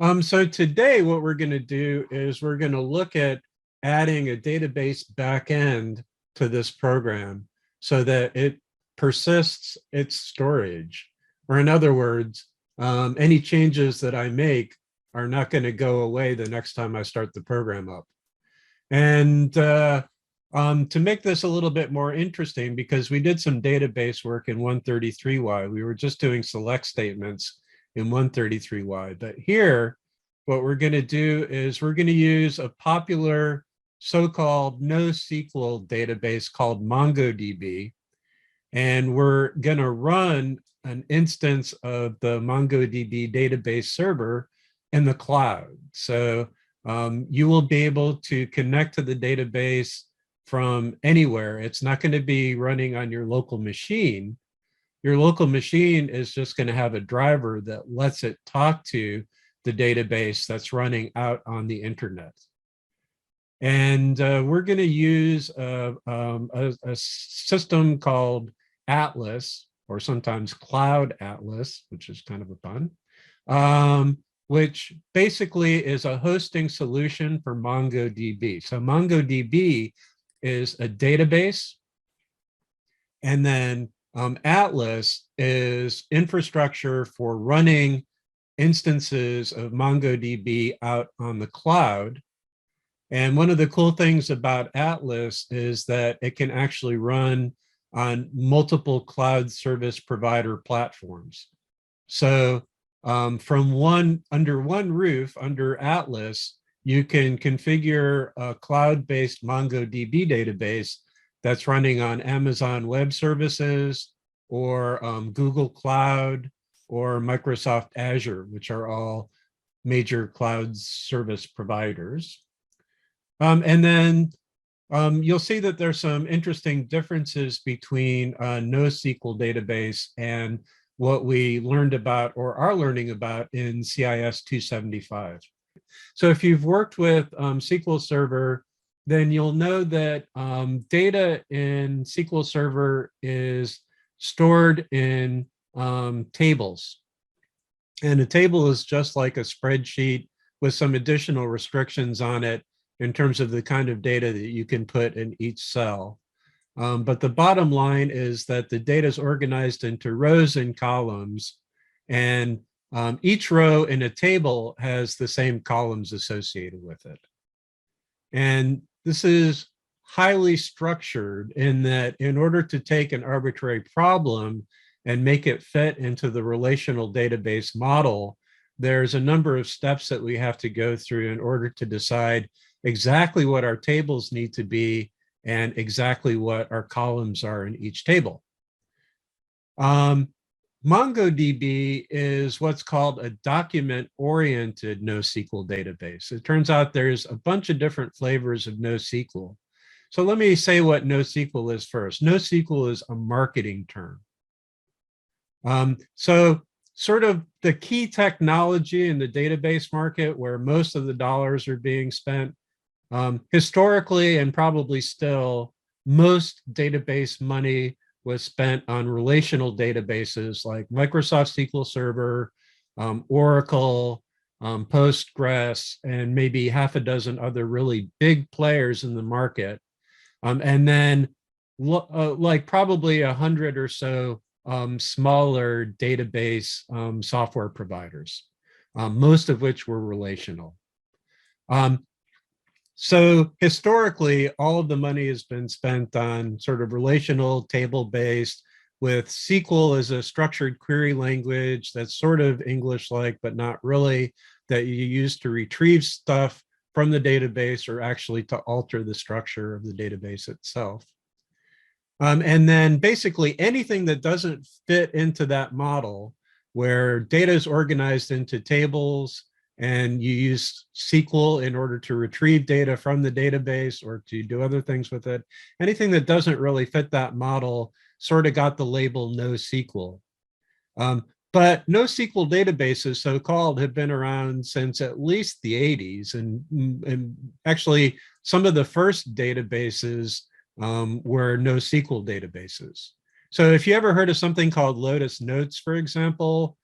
So today what we're going to do is we're going to look at adding a database backend to this program so that it persists its storage. Or in other words, any changes that I make are not going to go away the next time I start the program up. And to make this a little bit more interesting, because we did some database work in 133Y, we were just doing select statements in 133Y. But here, what we're going to do is we're going to use a popular so-called NoSQL database called MongoDB. And we're going to run an instance of the MongoDB database server in the cloud. So you will be able to connect to the database from anywhere. It's not going to be running on your local machine. Your local machine is just going to have a driver that lets it talk to the database that's running out on the internet. And we're going to use a system called Atlas, or sometimes Cloud Atlas, which is kind of a pun, which basically is a hosting solution for MongoDB. So MongoDB is a database, and then Atlas is infrastructure for running instances of MongoDB out on the cloud. And one of the cool things about Atlas is that it can actually run on multiple cloud service provider platforms. So under one roof, under Atlas, you can configure a cloud-based MongoDB database that's running on Amazon Web Services or Google Cloud or Microsoft Azure, which are all major cloud service providers. And then you'll see that there's some interesting differences between a NoSQL database and what we learned about or are learning about in CIS 275. So if you've worked with SQL Server, then you'll know that data in SQL Server is stored in tables. And a table is just like a spreadsheet with some additional restrictions on it in terms of the kind of data that you can put in each cell. But the bottom line is that the data is organized into rows and columns, and each row in a table has the same columns associated with it. And this is highly structured in that in order to take an arbitrary problem and make it fit into the relational database model, there's a number of steps that we have to go through in order to decide exactly what our tables need to be and exactly what our columns are in each table. MongoDB is what's called a document-oriented NoSQL database. It turns out there's a bunch of different flavors of NoSQL. So let me say what NoSQL is first. NoSQL is a marketing term. So sort of the key technology in the database market where most of the dollars are being spent, historically and probably still, most database money was spent on relational databases like Microsoft SQL Server, Oracle, Postgres, and maybe half a dozen other really big players in the market. And then like probably 100 or so smaller database software providers, most of which were relational. So historically, all of the money has been spent on sort of relational table-based, with SQL as a structured query language that's sort of English-like, but not really, that you use to retrieve stuff from the database or actually to alter the structure of the database itself. And then basically anything that doesn't fit into that model, where data is organized into tables, and you use SQL in order to retrieve data from the database or to do other things with it. Anything that doesn't really fit that model sort of got the label NoSQL. But NoSQL databases, so-called, have been around since at least the 80s. And actually, some of the first databases were NoSQL databases. So if you ever heard of something called Lotus Notes, for example,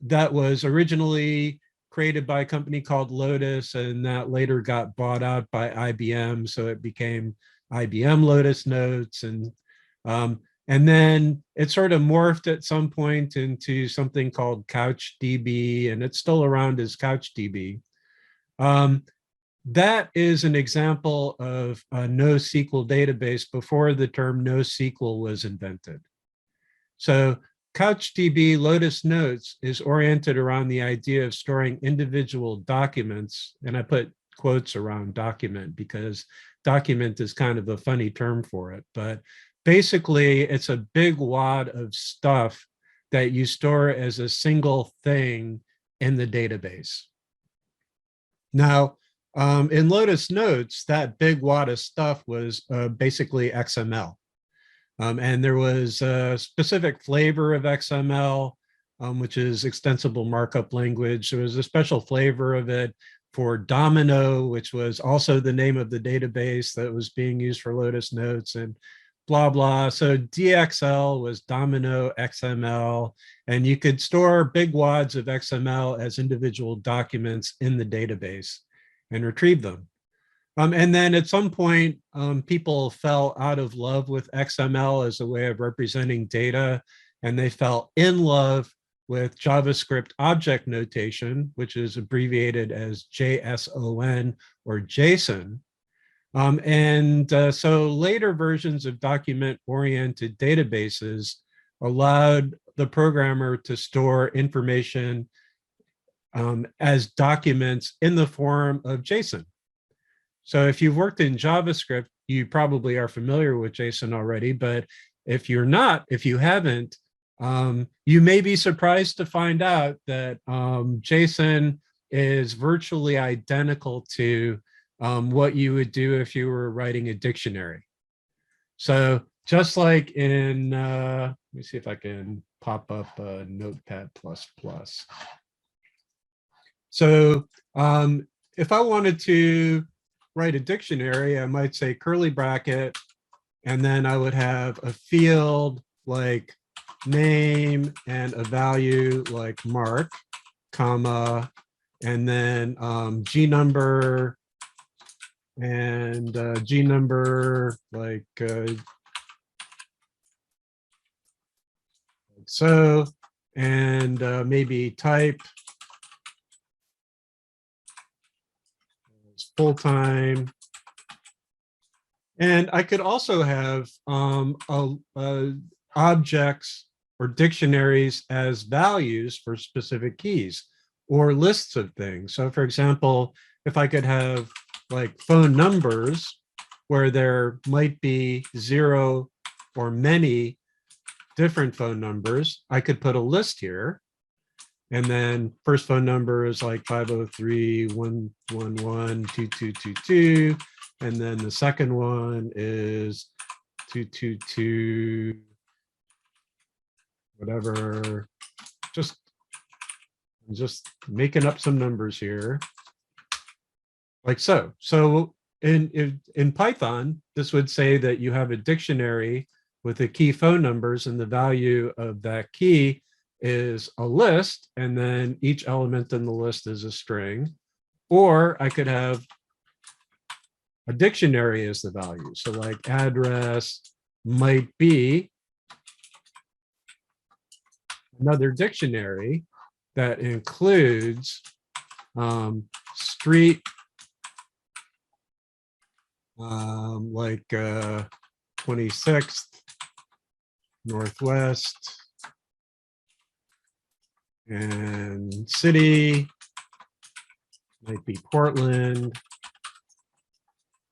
that was originally created by a company called Lotus, and that later got bought out by IBM. So it became IBM Lotus Notes. And then it sort of morphed at some point into something called CouchDB, and it's still around as CouchDB. That is an example of a NoSQL database before the term NoSQL was invented. So CouchDB Lotus Notes is oriented around the idea of storing individual documents, and I put quotes around document because document is kind of a funny term for it, but basically it's a big wad of stuff that you store as a single thing in the database. Now, in Lotus Notes, that big wad of stuff was basically XML. And there was a specific flavor of XML, which is extensible markup language. There was a special flavor of it for Domino, which was also the name of the database that was being used for Lotus Notes, and blah, blah. So DXL was Domino XML, and you could store big wads of XML as individual documents in the database and retrieve them. And then at some point, people fell out of love with XML as a way of representing data, and they fell in love with JavaScript object notation, which is abbreviated as JSON or JSON. So later versions of document-oriented databases allowed the programmer to store information as documents in the form of JSON. So if you've worked in JavaScript, you probably are familiar with JSON already, but if you're not, if you haven't, you may be surprised to find out that JSON is virtually identical to what you would do if you were writing a dictionary. So just like in, let me see if I can pop up Notepad++. So if I wanted to write a dictionary, I might say curly bracket, and then I would have a field like name and a value like Mark, comma, and then G number and G number like so, and maybe type full-time. And I could also have objects or dictionaries as values for specific keys or lists of things. So for example, if I could have like phone numbers where there might be 0 or many different phone numbers, I could put a list here. And then first phone number is like 503-111-2222. And then the second one is 222, whatever. Just making up some numbers here. Like so. So in Python, this would say that you have a dictionary with the key phone numbers, and the value of that key is a list, and then each element in the list is a string. Or I could have a dictionary as the value. So like address might be another dictionary that includes street, like 26th Northwest, and city might be Portland,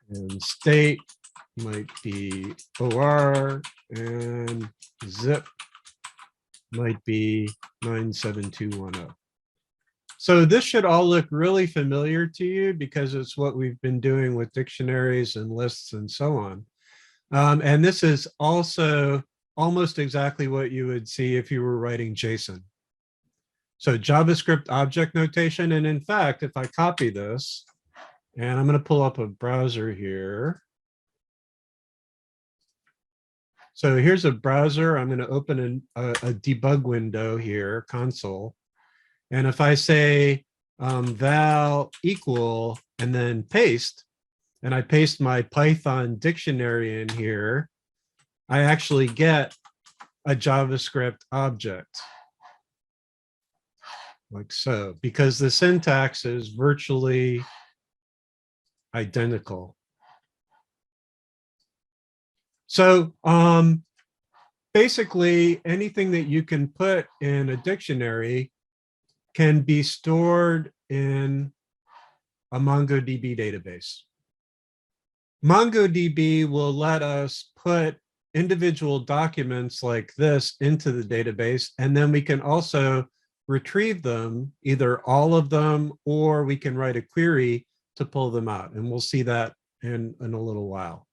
and state might be OR, and zip might be 97210. So this should all look really familiar to you because it's what we've been doing with dictionaries and lists and so on. And this is also almost exactly what you would see if you were writing JSON. So JavaScript object notation. And in fact, if I copy this, and I'm going to pull up a browser here. So here's a browser. I'm going to open a debug window here, console. And if I say val equal and then paste, and I paste my Python dictionary in here, I actually get a JavaScript object like so, because the syntax is virtually identical. So basically anything that you can put in a dictionary can be stored in a MongoDB database. MongoDB will let us put individual documents like this into the database, and then we can also retrieve them, either all of them, or we can write a query to pull them out. And we'll see that in a little while.